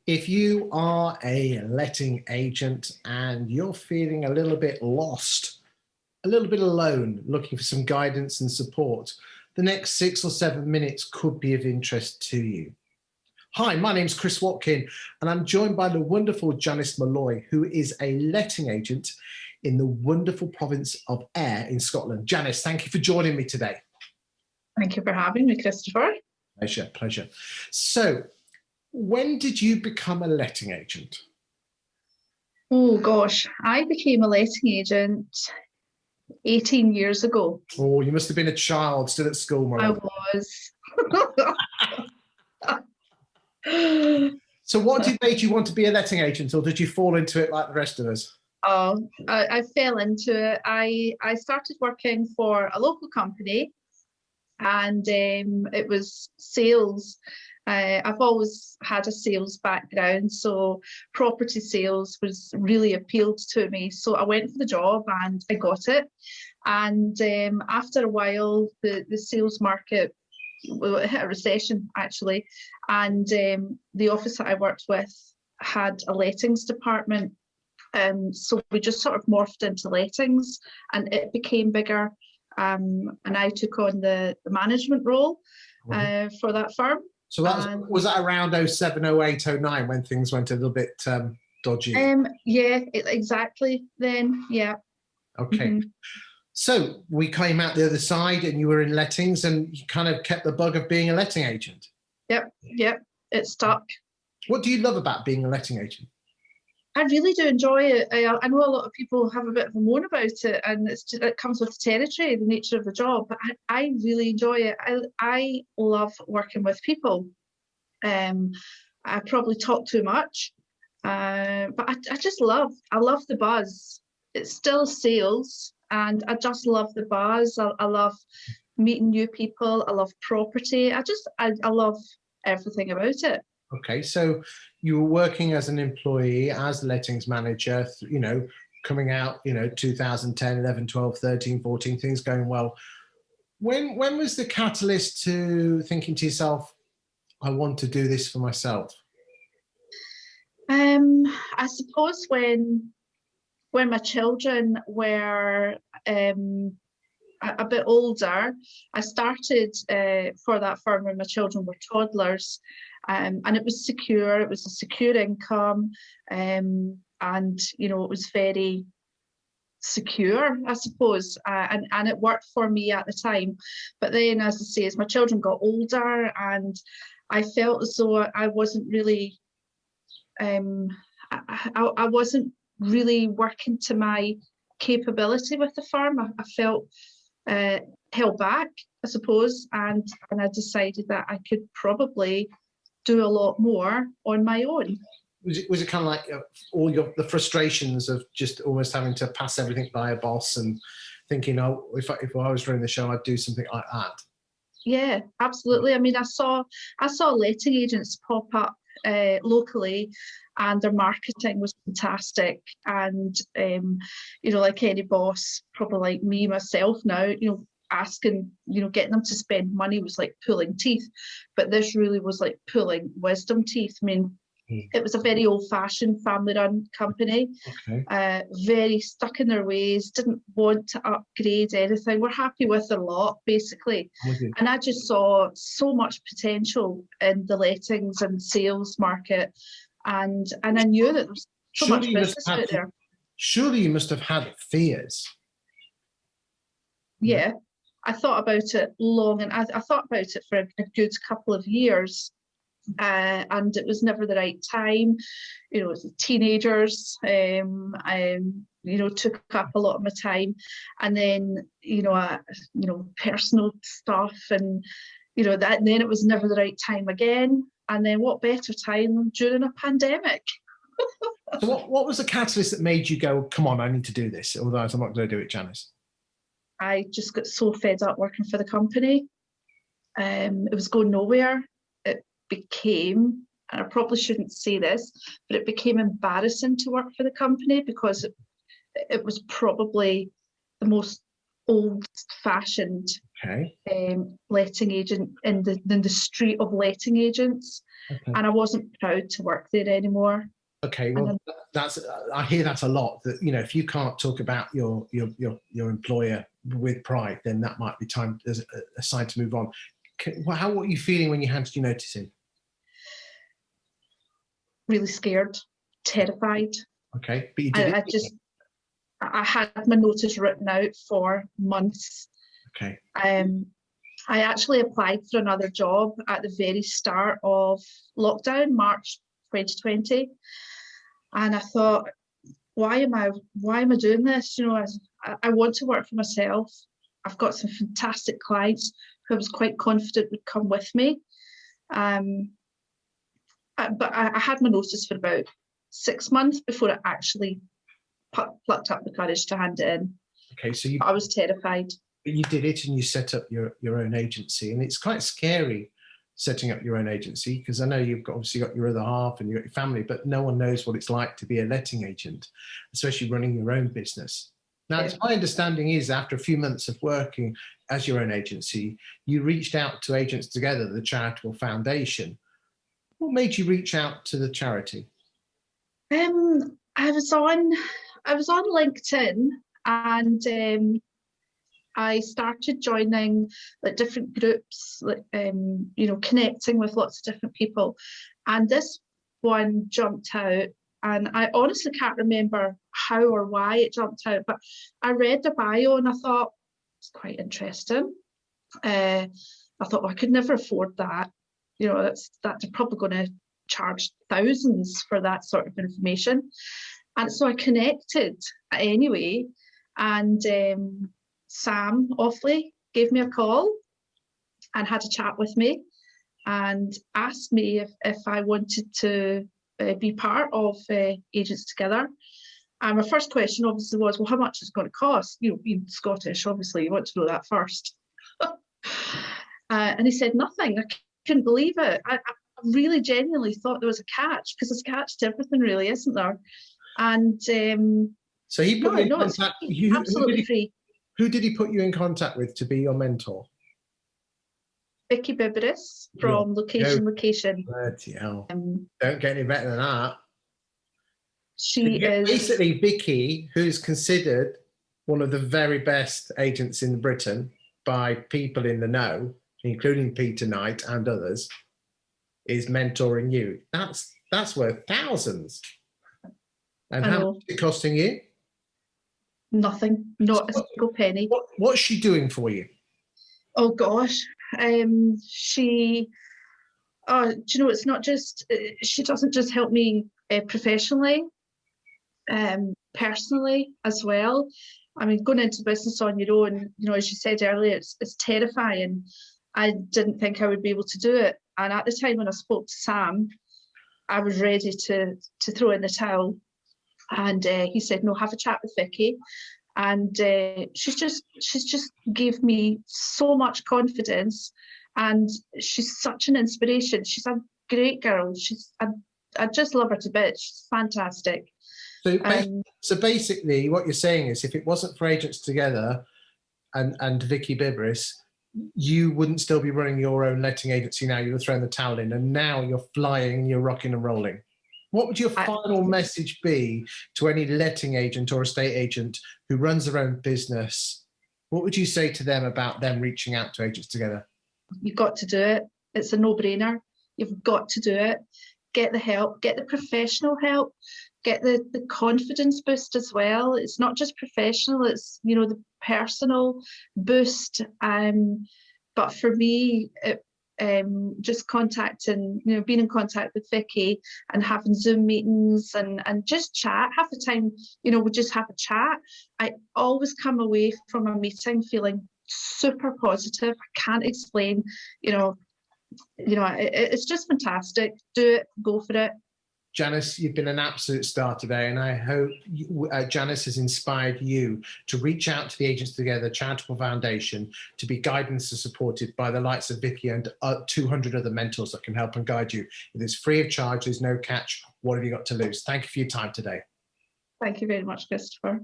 If you are a letting agent and you're feeling a little bit lost, a little bit alone, looking for some guidance and support, the next 6 or 7 minutes could be of interest to you. Hi, my name's Chris Watkin, and I'm joined by the wonderful Janice Malloy, who is a letting agent in the wonderful province of Ayr in Scotland. Janice, thank you for joining me today. Thank you for having me, Christopher. Pleasure, pleasure. So, when did you become a letting agent? Oh gosh, I became a letting agent 18 years ago. Oh, you must have been a child still at school, my love. I was. So what made you want to be a letting agent, or did you fall into it like the rest of us? Oh, I fell into it. I started working for a local company, and it was sales. I've always had a sales background, so property sales was really appealed to me. So I went for the job and I got it. And after a while, the sales market, well, it hit a recession actually, and the office that I worked with had a lettings department. So we just sort of morphed into lettings, and it became bigger. And I took on the management role for that firm. So was that around 07, 08, 09 when things went a little bit dodgy? Yeah, exactly then, yeah. Okay. Mm-hmm. So we came out the other side and you were in lettings and you kind of kept the bug of being a letting agent. Yep, it stuck. What do you love about being a letting agent? I really do enjoy it. I know a lot of people have a bit of a moan about it, and it comes with the territory, the nature of the job, but I really enjoy it. I love working with people. I probably talk too much, but I love the buzz. It's still sales, and I just love the buzz. I love meeting new people. I love property. I love everything about it. Okay, so you were working as an employee, as lettings manager, coming out, 2010, 11, 12, 13, 14, things going well. When was the catalyst to thinking to yourself, I want to do this for myself? I suppose when my children were a bit older, I started for that firm when my children were toddlers, and it was secure. It was a secure income, and it was very secure, I suppose, and it worked for me at the time. But then, as I say, as my children got older, and I felt as though I wasn't really, I wasn't really working to my capability with the firm. I felt held back, I suppose, and I decided that I could probably do a lot more on my own. Was it kind of like all the frustrations of just almost having to pass everything by a boss and thinking, oh, if I was running the show, I'd do something like that? Yeah, absolutely. I mean, I saw letting agents pop up locally, and their marketing was fantastic. And like any boss, probably like me myself now, asking, getting them to spend money was like pulling teeth, but this really was like pulling wisdom teeth. I mean, it was a very old-fashioned family-run company, very stuck in their ways, didn't want to upgrade anything. We're happy with their lot, basically. And I just saw so much potential in the lettings and sales market, and I knew that there was so much business out there. Surely you must have had fears. Yeah, I thought about it long, and I thought about it for a good couple of years. And it was never the right time. Teenagers, took up a lot of my time, and then personal stuff, and that. And then it was never the right time again. And then what better time during a pandemic? So what was the catalyst that made you go, come on, I need to do this, otherwise I'm not going to do it, Janice? I just got so fed up working for the company. It was going nowhere. It became, and I probably shouldn't say this, but it became embarrassing to work for the company because it was probably the most old-fashioned Okay. letting agent in the street of letting agents, Okay. and I wasn't proud to work there anymore. Okay, well, that's I hear that a lot. That if you can't talk about your employer with pride, then that might be time as a sign to move on. How were you feeling when you handed your notice in? Really scared, terrified. Okay, but you did it. I had my notice written out for months. Okay. I actually applied for another job at the very start of lockdown, March 2020. And I thought, why am I doing this? I want to work for myself. I've got some fantastic clients who I was quite confident would come with me. But I had my notice for about 6 months before I actually plucked up the courage to hand it in. Okay, so I was terrified. You did it, and you set up your own agency, and it's quite scary setting up your own agency, because I know you've obviously got your other half and you've got your family, but no one knows what it's like to be a letting agent, especially running your own business. Now, yeah. My understanding is after a few months of working as your own agency, you reached out to Agents Together, the charitable foundation. What made you reach out to the charity? I was on LinkedIn, and I started joining different groups, connecting with lots of different people. And this one jumped out, and I honestly can't remember how or why it jumped out, but I read the bio and I thought, it's quite interesting. I thought, well, I could never afford that. They're probably going to charge thousands for that sort of information. And so I connected anyway, and Sam Offley gave me a call and had a chat with me and asked me if I wanted to be part of Agents Together. And my first question obviously was, well, how much is it going to cost? Being Scottish, obviously, you want to know that first. And he said nothing. I couldn't believe it. I really genuinely thought there was a catch, because there's a catch to everything, really, isn't there? And so he put you in contact. Absolutely free. Who did he put you in contact with to be your mentor? Vicky from Location. Bloody hell. Don't get any better than that. She is basically Vicky, who's considered one of the very best agents in Britain by people in the know, including Peter Knight and others, is mentoring you. That's worth thousands. And how much is it costing you? Nothing, not a single penny. What's she doing for you? Oh gosh, it's not just, she doesn't just help me professionally, personally as well. I mean, going into business on your own, as you said earlier, it's terrifying. I didn't think I would be able to do it. And at the time when I spoke to Sam, I was ready to throw in the towel. And he said, no, have a chat with Vicky. And she's just gave me so much confidence, and she's such an inspiration. She's a great girl. I just love her to bits. She's fantastic. So basically what you're saying is, if it wasn't for Agents Together and Vicky Bibris, you wouldn't still be running your own letting agency now. You'd have thrown the towel in, and now you're flying, you're rocking and rolling. What would your final message be to any letting agent or estate agent who runs their own business? What would you say to them about them reaching out to Agents Together? You've got to do it. It's a no-brainer. You've got to do it. Get the help, get the professional help, get the confidence boost as well. It's not just professional, it's, the personal boost. But for me, just contacting, being in contact with Vicky and having Zoom meetings and just chat, half the time, we just have a chat. I always come away from a meeting feeling super positive. I can't explain, it's just fantastic. Do it, go for it. Janice, you've been an absolute star today, and I hope Janice has inspired you to reach out to the Agents Together Charitable Foundation to be guided and supported by the likes of Vicky and 200 other mentors that can help and guide you. It is free of charge, there's no catch. What have you got to lose? Thank you for your time today. Thank you very much, Christopher.